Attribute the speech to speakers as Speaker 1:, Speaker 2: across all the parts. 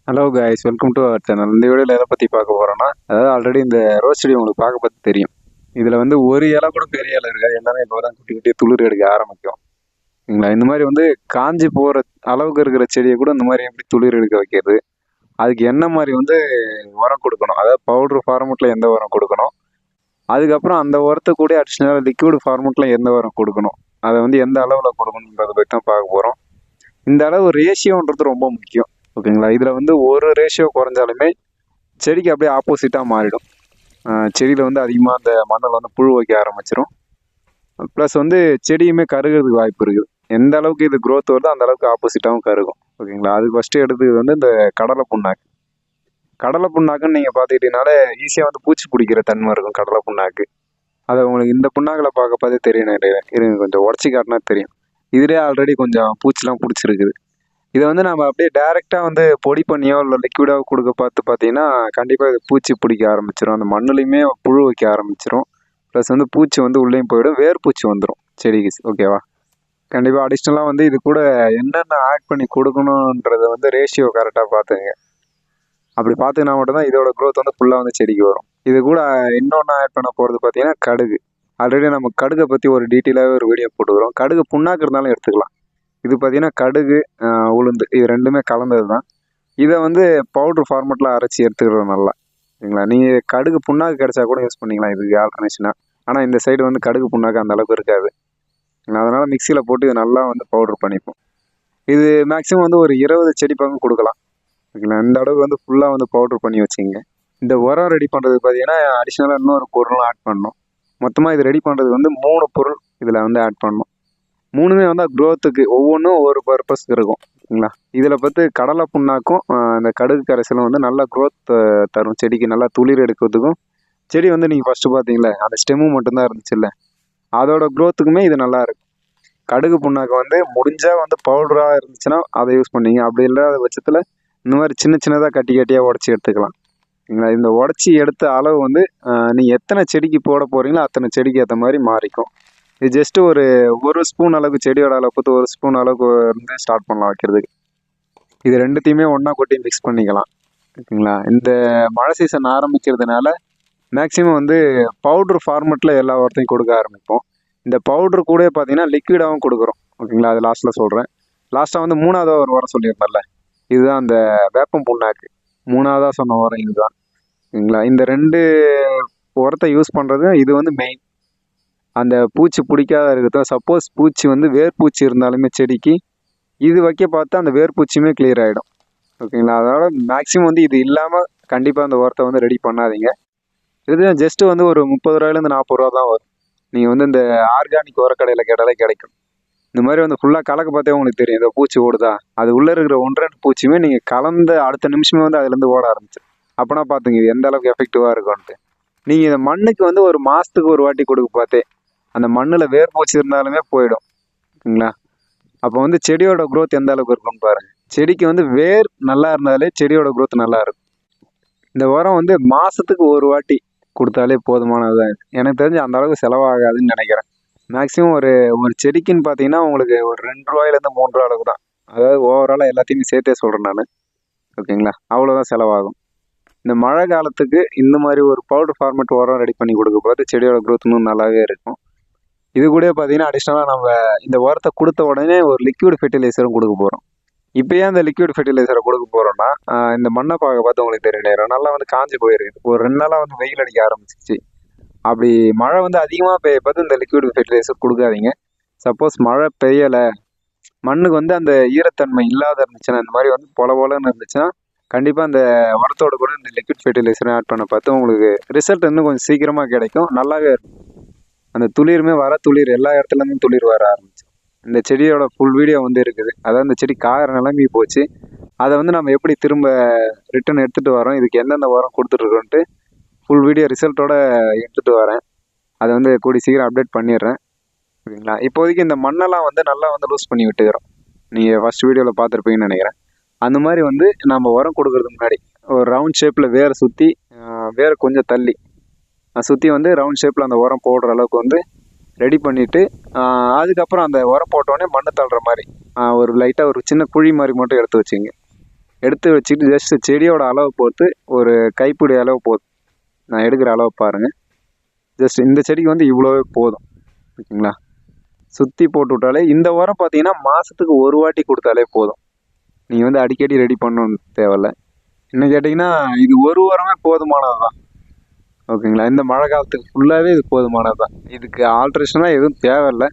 Speaker 1: Hello guys, welcome to our channel. இந்த வீடியோவில் எதை பற்றி பார்க்க போகிறோன்னா, அதாவது ஆல்ரெடி இந்த ரோஸ் செடி உங்களுக்கு பார்க்க பற்றி தெரியும். இதில் வந்து ஒரு இலை கூட பெரிய இலை இருக்காது. எல்லாமே இப்போ தான் குட்டி குட்டி துளிர் எடுக்க ஆரம்பிக்கும். சரிங்களா? இந்த மாதிரி வந்து காஞ்சி போகிற அளவுக்கு இருக்கிற செடியை கூட இந்த மாதிரி எப்படி துளிர் எடுக்க வைக்கிறது, அதுக்கு என்ன மாதிரி வந்து உரம் கொடுக்கணும், அதாவது பவுட்ரு ஃபார்மெட்டில் எந்த உரம் கொடுக்கணும், அதுக்கப்புறம் அந்த உரத்தை கூட அடிஷ்னலாக லிக்விட் ஃபார்மெட்டில் எந்த உரம் கொடுக்கணும், அதை வந்து எந்த அளவில் கொடுக்கணுன்றதை பற்றி தான் பார்க்க போகிறோம். இந்த அளவு ரேஷியோன்றது ரொம்ப முக்கியம். ஓகேங்களா? இதில் வந்து ஒரு ரேஷியோ குறைஞ்சாலுமே செடிக்கு அப்படியே ஆப்போசிட்டாக மாறிடும். செடியில் வந்து அதிகமாக அந்த மண்ணில் வந்து புழு வைக்க ஆரம்பிச்சிடும். ப்ளஸ் வந்து செடியுமே கருகிறதுக்கு வாய்ப்பு இருக்குது. எந்த அளவுக்கு இது க்ரோத் வருதோ அந்த அளவுக்கு ஆப்போசிட்டாகவும் கருகும். ஓகேங்களா? அதுக்கு ஃபஸ்ட்டு எடுத்தது வந்து இந்த கடலை புண்ணாக்கு. கடலை புண்ணாக்குன்னு நீங்கள் பார்த்துக்கிட்டீங்கனாலே ஈஸியாக வந்து பூச்சி பிடிக்கிற தன்மை இருக்கும் கடலை புண்ணாக்கு. அதை உங்களுக்கு இந்த புண்ணாக்கில் பார்க்க பார்த்தே தெரியும். இருங்க கொஞ்சம் உடச்சி காட்டினா தெரியும். இதுலேயே ஆல்ரெடி கொஞ்சம் பூச்சிலாம் பிடிச்சிருக்குது. இதை வந்து நம்ம அப்படியே டேரெக்டாக வந்து பொடி பண்ணியோ இல்லை லிக்விடாக கொடுக்க பார்த்தீங்கன்னா கண்டிப்பாக இது பூச்சி பிடிக்க ஆரம்பிச்சிடும். அந்த மண்ணுலையுமே புழு வைக்க ஆரம்பிச்சிடும். ப்ளஸ் வந்து பூச்சி வந்து உள்ளேயும் போயிடும், வேர் பூச்சி வந்துடும் செடிக்கு. ஓகேவா? கண்டிப்பாக அடிஷ்னலாக வந்து இது கூட என்னென்ன ஆட் பண்ணி கொடுக்கணுன்றதை வந்து ரேஷியோ கரெக்டாக பார்த்துங்க. அப்படி பார்த்துக்கினா மட்டும்தான் இதோட க்ரோத் வந்து ஃபுல்லாக வந்து செடிக்கு வரும். இது கூட இன்னொன்று ஆட் பண்ண போகிறது பார்த்தீங்கன்னா கடுகு. ஆல்ரெடி நம்ம கடுகை பற்றி ஒரு டீட்டெயிலாகவே ஒரு வீடியோ போட்டுக்கிறோம். கடுகு புண்ணாக்கு இருந்தாலும் எடுத்துக்கலாம். இது பார்த்தீங்கன்னா கடுகு, உளுந்து இது ரெண்டுமே கலந்தது தான். இதை வந்து பவுட்ரு ஃபார்மெட்டில் அரைச்சி எடுத்துக்கிறது நல்லா. சரிங்களா? நீங்கள் கடுகு புண்ணாக்கு கிடச்சா கூட யூஸ் பண்ணிக்கலாம் இதுக்கு ஆல்டர்னேஷனாக. ஆனால் இந்த சைடு வந்து கடுகு புண்ணாக்கு அந்த அளவுக்கு இருக்காது. அதனால் மிக்சியில் போட்டு இது நல்லா வந்து பவுட்ரு பண்ணிப்போம். இது மேக்ஸிமம் வந்து ஒரு 20 செடி பக்கம் கொடுக்கலாம். ஓகேங்களா? இந்த அளவுக்கு வந்து ஃபுல்லாக வந்து பவுட்ரு பண்ணி வச்சுங்க. இந்த உரம் ரெடி பண்ணுறது பார்த்தீங்கன்னா அடிஷ்னலாக இன்னொரு பொருளும் ஆட் பண்ணணும். மொத்தமாக இது ரெடி பண்ணுறது வந்து 3 பொருள் இதில் வந்து ஆட் பண்ணணும். 3மே வந்து க்ரோத்துக்கு ஒவ்வொன்றும் ஒவ்வொரு பர்பஸ்க்கு இருக்கும். சரிங்களா? இதில் பார்த்து கடலை புண்ணாக்கும் இந்த கடுகு கரைசலும் வந்து நல்லா க்ரோத் தரும் செடிக்கு. நல்லா துளிர் எடுக்கிறதுக்கும் செடி வந்து நீங்கள் ஃபஸ்ட்டு பார்த்தீங்களே அந்த ஸ்டெம்மு மட்டும்தான் இருந்துச்சுல்ல, அதோட க்ரோத்துக்குமே இது நல்லா இருக்கும். கடுகு புண்ணாக்கு வந்து முடிஞ்சால் வந்து பவுடராக இருந்துச்சுன்னா அதை யூஸ் பண்ணிங்க. அப்படி இல்லாத பட்சத்தில் இந்த மாதிரி சின்ன சின்னதாக கட்டி கட்டியாக உடச்சி எடுத்துக்கலாம். சரிங்களா? இந்த உடச்சி எடுத்த அளவு வந்து நீங்கள் எத்தனை செடிக்கு போட போகிறீங்களோ அத்தனை செடிக்கு ஏற்ற மாதிரி மாறிக்கும். இது ஜஸ்ட்டு ஒரு ஸ்பூன் அளவுக்கு செடியோட அளவு பார்த்து 1 ஸ்பூன் அளவுக்கு வந்து ஸ்டார்ட் பண்ணலாம் வைக்கிறதுக்கு. இது ரெண்டுத்தையுமே ஒன்றா கொட்டி மிக்ஸ் பண்ணிக்கலாம். ஓகேங்களா? இந்த மழை சீசன் ஆரம்பிக்கிறதுனால மேக்ஸிமம் வந்து பவுட்ரு ஃபார்மெட்டில் எல்லா உரத்தையும் கொடுக்க ஆரம்பிப்போம். இந்த பவுட்ரு கூட பார்த்தீங்கன்னா லிக்விடாகவும் கொடுக்குறோம். ஓகேங்களா? அது லாஸ்ட்டில் சொல்கிறேன். லாஸ்ட்டாக வந்து 3ஆவதாக ஒரு உரம் சொல்லியிருந்தேன்ல, இதுதான் அந்த வேப்பம் புண்ணாக்கு. 3ஆவதாக சொன்ன உரம் இதுதான். ஓகேங்களா? இந்த 2 உரத்தை யூஸ் பண்ணுறது இது வந்து மெயின். அந்த பூச்சி பிடிக்காத இருக்கிறது. சப்போஸ் பூச்சி வந்து வேர்பூச்சி இருந்தாலுமே செடிக்கு இது வைக்க பார்த்தா அந்த வேர்பூச்சியுமே கிளியர் ஆகிடும். ஓகேங்களா? அதனால் மேக்ஸிமம் வந்து இது இல்லாமல் கண்டிப்பாக அந்த உரத்தை வந்து ரெடி பண்ணாதீங்க. இது ஜஸ்ட்டு வந்து ஒரு 30 ரூபாயிலேருந்து 40 ரூபா தான் வரும். நீங்கள் வந்து இந்த ஆர்கானிக் உரக்கடையில் கேட்டாலே கிடைக்கும். இந்த மாதிரி வந்து ஃபுல்லாக கலக்க பார்த்தே உங்களுக்கு தெரியும். இந்த பூச்சி ஓடுதா, அது உள்ளே இருக்கிற 1-2 பூச்சியுமே நீங்கள் கலந்த அடுத்த நிமிஷமே வந்து அதுலேருந்து ஓட ஆரம்பிச்சிடும். அப்போனா பார்த்துங்க இது எந்த அளவுக்கு எஃபெக்டிவாக இருக்கும்ன்ட்டு. நீங்கள் இந்த மண்ணுக்கு வந்து ஒரு மாதத்துக்கு ஒரு வாட்டி கொடுக்க பார்த்தே அந்த மண்ணில் வேர் பூச்சி இருந்தாலுமே போயிடும். ஓகேங்களா? அப்போ வந்து செடியோட க்ரோத் எந்த அளவுக்கு இருக்குன்னு பாருங்கள். செடிக்கு வந்து வேர் நல்லா இருந்தாலே செடியோட க்ரோத் நல்லா இருக்கும். இந்த உரம் வந்து மாதத்துக்கு ஒரு வாட்டி கொடுத்தாலே போதுமானதுதான். எனக்கு தெரிஞ்சு அந்த அளவுக்கு செலவாகாதுன்னு நினைக்கிறேன். மேக்ஸிமம் ஒரு செடிக்குன்னு பார்த்தீங்கன்னா உங்களுக்கு ஒரு 2 ரூபாயிலேருந்து 3 ரூபா அளவுக்கு தான். அதாவது ஓவராலாக எல்லாத்தையுமே சேர்த்தே சொல்கிறேன் நான். ஓகேங்களா? அவ்வளோதான் செலவாகும். இந்த மழை காலத்துக்கு இந்த மாதிரி ஒரு பவுடர் ஃபார்மேட் உரம் ரெடி பண்ணி கொடுக்க பார்த்து செடியோட க்ரோத் இன்னும் நல்லாவே இருக்கும். இது கூட பார்த்தீங்கன்னா அடிஷ்னலாக நம்ம இந்த உரத்தை கொடுத்த உடனே ஒரு லிக்விட் ஃபெர்டிலைசரும் கொடுக்க போகிறோம். இப்போ ஏன் இந்த லிக்விட் ஃபெர்டிலைசரை கொடுக்க போகிறோம்னா, இந்த மண்ணை பார்த்து உங்களுக்கு தெரியும் நல்லா வந்து காஞ்சி போயிருக்குது. ஒரு 2 நாளாக வந்து வெயில் அடிக்க ஆரம்பிச்சிச்சு. அப்படி மழை வந்து அதிகமாக பெய்ய பார்த்து இந்த லிக்விட் ஃபெர்டிலைசர் கொடுக்காதீங்க. சப்போஸ் மழை பெய்யலை, மண்ணுக்கு வந்து அந்த ஈரத்தன்மை இல்லாத இருந்துச்சுன்னா, இந்த மாதிரி வந்து பொலன்னு இருந்துச்சுன்னா கண்டிப்பாக அந்த உரத்தோட கூட இந்த லிக்விட் ஃபெர்டிலைசரும் ஆட் பண்ண பார்த்து உங்களுக்கு ரிசல்ட் இன்னும் கொஞ்சம் சீக்கிரமாக கிடைக்கும். நல்லாவே இருக்கும். அந்த துளிருமே துளிர் எல்லா இடத்துலேருந்தும் துளிர் வர ஆரம்பிச்சு. இந்த செடியோட ஃபுல் வீடியோ வந்து இருக்குது. அதாவது இந்த செடி காகிற நிலைமை போச்சு. அதை வந்து நம்ம எப்படி திரும்ப ரிட்டன் எடுத்துகிட்டு வரோம், இதுக்கு எந்தெந்த உரம் கொடுத்துட்ருக்கோன்ட்டு ஃபுல் வீடியோ ரிசல்ட்டோட எடுத்துகிட்டு வரேன். அதை வந்து கூடி சீக்கிரம் அப்டேட் பண்ணிடுறேன். ஓகேங்களா? இப்போதைக்கு இந்த மண்ணெல்லாம் வந்து நல்லா வந்து லூஸ் பண்ணி விட்டுக்கிறோம். நீங்கள் ஃபஸ்ட் வீடியோவில் பார்த்துருப்பீங்கன்னு நினைக்கிறேன். அந்த மாதிரி வந்து நம்ம உரம் கொடுக்குறதுக்கு முன்னாடி ஒரு ரவுண்ட் ஷேப்பில் வேரை சுற்றி வேரை கொஞ்சம் தள்ளி சுற்றி வந்து ரவுண்ட் ஷேப்பில் அந்த உரம் போடுற அளவுக்கு வந்து ரெடி பண்ணிவிட்டு அதுக்கப்புறம் அந்த உரம் போட்டோடனே மண் தள்ளுற மாதிரி ஒரு லைட்டாக ஒரு சின்ன குழி மாதிரி மட்டும் எடுத்து வச்சுங்க. எடுத்து வச்சுட்டு ஜஸ்ட் செடியோட அளவு பொறுத்து ஒரு கைப்பிடி அளவு போதும். நான் எடுக்கிற அளவு பாருங்கள். ஜஸ்ட் இந்த செடிக்கு வந்து இவ்வளோவே போதும். ஓகேங்களா? சுற்றி போட்டு விட்டாலே இந்த உரம் பார்த்தீங்கன்னா மாதத்துக்கு ஒரு வாட்டி கொடுத்தாலே போதும். நீங்கள் வந்து அடிக்கடி ரெடி பண்ணணும் தேவையில்ல. இன்னும் கேட்டிங்கன்னா இது ஒரு உரமே போதுமானது தான். ஓகேங்களா? இந்த மழை காலத்துக்கு ஃபுல்லாகவே இது போதுமானது தான். இதுக்கு ஆல்ட்ரேஷனாக எதுவும் தேவையில்லை.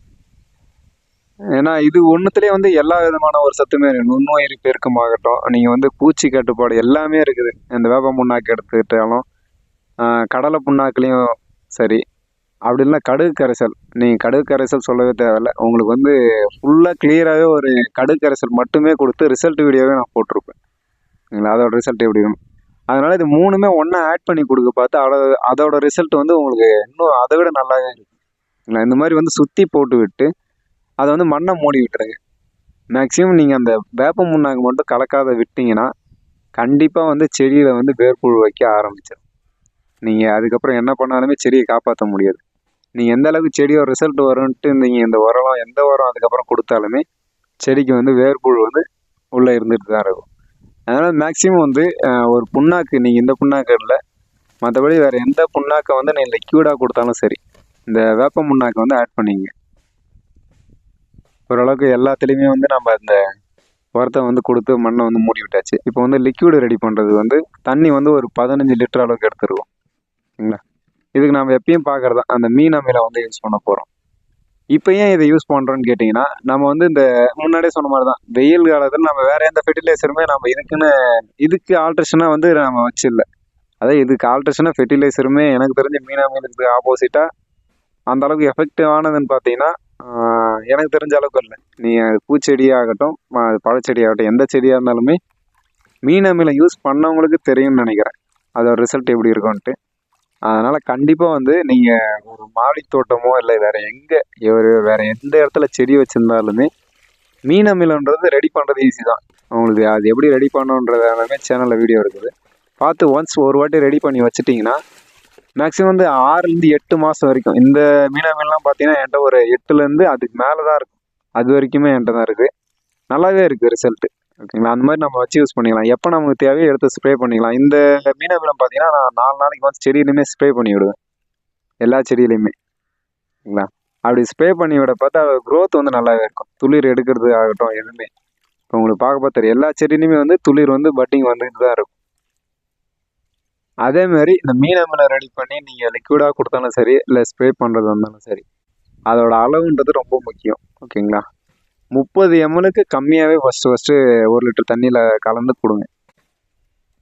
Speaker 1: ஏன்னா இது ஒன்றுத்துலேயே வந்து எல்லா விதமான ஒரு சத்துமே இருக்குது. நுண்ணுயிரி பெருக்கமாகட்டும், நீங்கள் வந்து பூச்சி கட்டுப்பாடு எல்லாமே இருக்குது. இந்த வேப்ப புண்ணாக்கு எடுத்துக்கிட்டாலும் கடலை புண்ணாக்குலேயும் சரி, அப்படி இல்லைனா கடுகு கரைசல். நீங்கள் கடுகு கரைசல் சொல்லவே தேவையில்லை. உங்களுக்கு வந்து ஃபுல்லாக கிளியராகவே ஒரு கடுகு கரைசல் மட்டுமே கொடுத்து ரிசல்ட் வீடியோவே நான் போட்டிருப்பேன். அதோட ரிசல்ட் எப்படி இருக்கும். அதனால் இது மூணுமே ஒன்றா ஆட் பண்ணி கொடுக்க பார்த்து அதோட ரிசல்ட் வந்து உங்களுக்கு இன்னும் அதை விட நல்லாவே இருக்கும். இந்த மாதிரி வந்து சுற்றி போட்டு விட்டு அதை வந்து மண்ணை மூடி விட்டுருங்க. மேக்ஸிமம் நீங்கள் அந்த வேப்ப முன்னாக்கு மட்டும் கலக்காத விட்டிங்கன்னா கண்டிப்பாக வந்து செடியில் வந்து வேர்ப்புழு வைக்க ஆரம்பிச்சிடும். நீங்கள் அதுக்கப்புறம் என்ன பண்ணாலுமே செடியை காப்பாற்ற முடியாது. நீங்கள் எந்த அளவுக்கு செடியோட ரிசல்ட் வரும்ன்ட்டு நீங்கள் இந்த உரம் எந்த உரம் அதுக்கப்புறம் கொடுத்தாலுமே செடிக்கு வந்து வேர்ப்புழு வந்து உள்ளே இருந்துட்டு தான் இருக்கும். அதனால் மேக்ஸிமம் வந்து ஒரு புண்ணாக்கு, நீங்கள் இந்த புண்ணாக்கு இல்லை, மற்றபடி வேறு எந்த புண்ணாக்கை வந்து நீங்கள் லிக்யூடாக கொடுத்தாலும் சரி, இந்த வேப்ப முன்னாக்கு வந்து ஆட் பண்ணிங்க. ஓரளவுக்கு எல்லாத்துலேயுமே வந்து நம்ம இந்த உரத்தை வந்து கொடுத்து மண்ணை வந்து மூடி விட்டாச்சு. இப்போ வந்து லிக்யூடு ரெடி பண்ணுறது வந்து தண்ணி வந்து ஒரு 15 லிட்டர் அளவுக்கு எடுத்துருவோம். சரிங்களா? இதுக்கு நம்ம எப்பயும் பார்க்குறது தான் அந்த மீன் அமில வந்து யூஸ் பண்ண போகிறோம். இப்போ ஏன் இதை யூஸ் பண்ணுறோன்னு கேட்டிங்கன்னா, நம்ம வந்து இந்த முன்னாடியே சொன்ன மாதிரி தான் வெயில் காலத்தில் நம்ம வேறு எந்த ஃபெர்டிலைசருமே நம்ம இதுக்கு ஆல்ட்ரேஷனாக வந்து நம்ம வச்சிடல. அதாவது இதுக்கு ஆல்ட்ரேஷனாக ஃபெர்டிலைசருமே எனக்கு தெரிஞ்ச மீன் அமிலத்துக்கு ஆப்போசிட்டாக அந்த அளவுக்கு எஃபெக்டிவானதுன்னு பார்த்தீங்கன்னா எனக்கு தெரிஞ்ச அளவுக்கு இல்லை. நீங்கள் பூச்செடியாகட்டும் பழச்செடியாகட்டும் எந்த செடியாக இருந்தாலுமே மீன் அமிலம் யூஸ் பண்ணவங்களுக்கு தெரியும்னு நினைக்கிறேன் அதோட ரிசல்ட் எப்படி இருக்கும்ன்ட்டு. அதனால் கண்டிப்பாக வந்து நீங்கள் ஒரு மாடி தோட்டமோ இல்லை வேறு எந்த இடத்துல செடி வச்சுருந்தாலுமே மீன் அமிலன்றது ரெடி பண்ணுறது ஈஸி தான். உங்களுக்கு அது எப்படி ரெடி பண்ணணுன்றது எல்லாமே சேனலில் வீடியோ இருக்குது. பார்த்து ஒன்ஸ் ஒரு வாட்டி ரெடி பண்ணி வச்சுட்டிங்கன்னா மேக்ஸிமம் வந்து 6லேருந்து 8 மாதம் வரைக்கும் இந்த மீன் அமிலெலாம் பார்த்தீங்கன்னா என்கிட்ட ஒரு 8லேருந்து அதுக்கு மேலே தான் இருக்கும். அது வரைக்குமே என்கிட்ட தான் இருக்குது. நல்லாவே இருக்குது ரிசல்ட்டு. ஓகேங்களா? அந்த மாதிரி நம்ம வச்சு யூஸ் பண்ணிக்கலாம். எப்போ நமக்கு தேவையோ எடுத்து ஸ்ப்ரே பண்ணிக்கலாம். இந்த மீன் அமிலம் பார்த்தீங்கன்னா நான் 4 நாளைக்கு வந்து செடியிலையுமே ஸ்ப்ரே பண்ணி விடுவேன். எல்லா செடியிலையுமே. ஓகேங்களா? அப்படி ஸ்ப்ரே பண்ணி விட பார்த்தா க்ரோத் வந்து நல்லாவே இருக்கும். துளிர் எடுக்கிறது ஆகட்டும் எதுவுமே. இப்போ உங்களுக்கு பார்க்க தெரியும் எல்லா செடியிலையுமே வந்து துளிர் வந்து பட்டிங் வந்துட்டு தான் இருக்கும். அதேமாரி இந்த மீன் அமிலம் ரெடி பண்ணி நீங்கள் லிக்விடாக கொடுத்தாலும் சரி, இல்லை ஸ்ப்ரே பண்ணுறது வந்தாலும் சரி, அதோட அளவுன்றது ரொம்ப முக்கியம். ஓகேங்களா? 30 ml கம்மியாகவே ஃபஸ்ட்டு 1 லிட்டர் தண்ணியில் கலந்து கொடுங்க.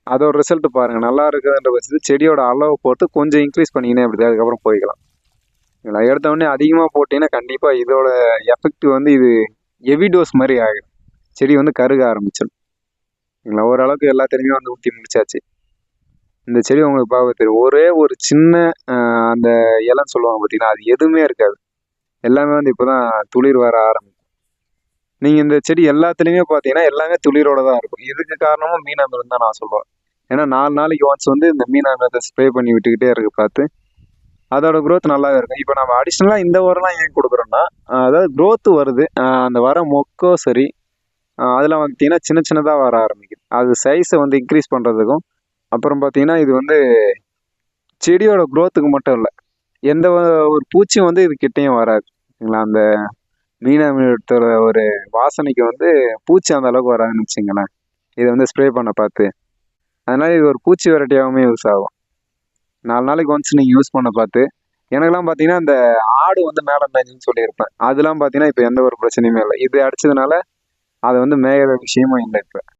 Speaker 1: அதோட ரிசல்ட் பாருங்கள். நல்லா இருக்குதுன்ற பட்சத்து செடியோட அளவை போட்டு கொஞ்சம் இன்க்ரீஸ் பண்ணிக்கினே அப்படி அதுக்கப்புறம் போய்க்கலாம். இல்லை எடுத்தவொடனே அதிகமாக போட்டிங்கன்னா கண்டிப்பாக இதோட எஃபெக்ட் வந்து இது ஹெவி டோஸ் மாதிரி ஆகிடும். செடி வந்து கருக ஆரம்பிச்சிடும். இல்லைங்களா? ஓரளவுக்கு எல்லாத்தையுமே வந்து ஊற்றி முடிச்சாச்சு. இந்த செடி உங்களுக்கு பார்க்க தெரியும். ஒரே ஒரு சின்ன அந்த இலைன்னு சொல்லுவாங்க பார்த்தீங்கன்னா, அது எதுவுமே இருக்காது. எல்லாமே வந்து இப்போ தான் துளிர் வர ஆரம்பிக்கும். நீங்கள் இந்த செடி எல்லாத்துலேயுமே பார்த்தீங்கன்னா எல்லாமே துளிரோட தான் இருக்கும். இதுக்கு காரணமும் மீன் அமிலம் தான் நான் சொல்லுவேன். ஏன்னா 4 நாளைக்கு ஒன்ஸ் வந்து இந்த மீன் அமிலத்தை ஸ்ப்ரே பண்ணி விட்டுக்கிட்டே இருக்கு பார்த்து அதோட க்ரோத் நல்லாவே இருக்கும். இப்போ நம்ம அடிஷ்னலாக இந்த உரம்லாம் ஏன் கொடுக்குறோன்னா, அதாவது க்ரோத்து வருது. அந்த வர மொக்கோ சரி, அதெல்லாம் பார்த்தீங்கன்னா சின்ன சின்னதாக வர ஆரம்பிக்குது. அது சைஸை வந்து இன்க்ரீஸ் பண்ணுறதுக்கும், அப்புறம் பார்த்தீங்கன்னா இது வந்து செடியோட க்ரோத்துக்கு மட்டும் இல்லை, எந்த ஒரு பூச்சியும் வந்து இது கிட்டேயும் வராது. சரிங்களா? அந்த மீன் அமிலத்தோட ஒரு வாசனைக்கு வந்து பூச்சி அந்த அளவுக்கு வராதுன்னு வச்சுங்களேன், இதை வந்து ஸ்ப்ரே பண்ண பார்த்து. அதனால் இது ஒரு பூச்சி வெரைட்டியாகவுமே யூஸ் ஆகும். 4 நாளைக்கு ஒன்ஸ் நீங்கள் யூஸ் பண்ண பார்த்து. எனக்கெல்லாம் பார்த்தீங்கன்னா இந்த ஆடு வந்து மேலே மேய்ஞ்சுன்னு சொல்லியிருப்பேன். அதெல்லாம் பார்த்தீங்கன்னா இப்போ எந்த ஒரு பிரச்சனையுமே இல்லை. இது அடித்ததுனால அதை வந்து மேயிற விஷயமும் இல்லை இப்போ.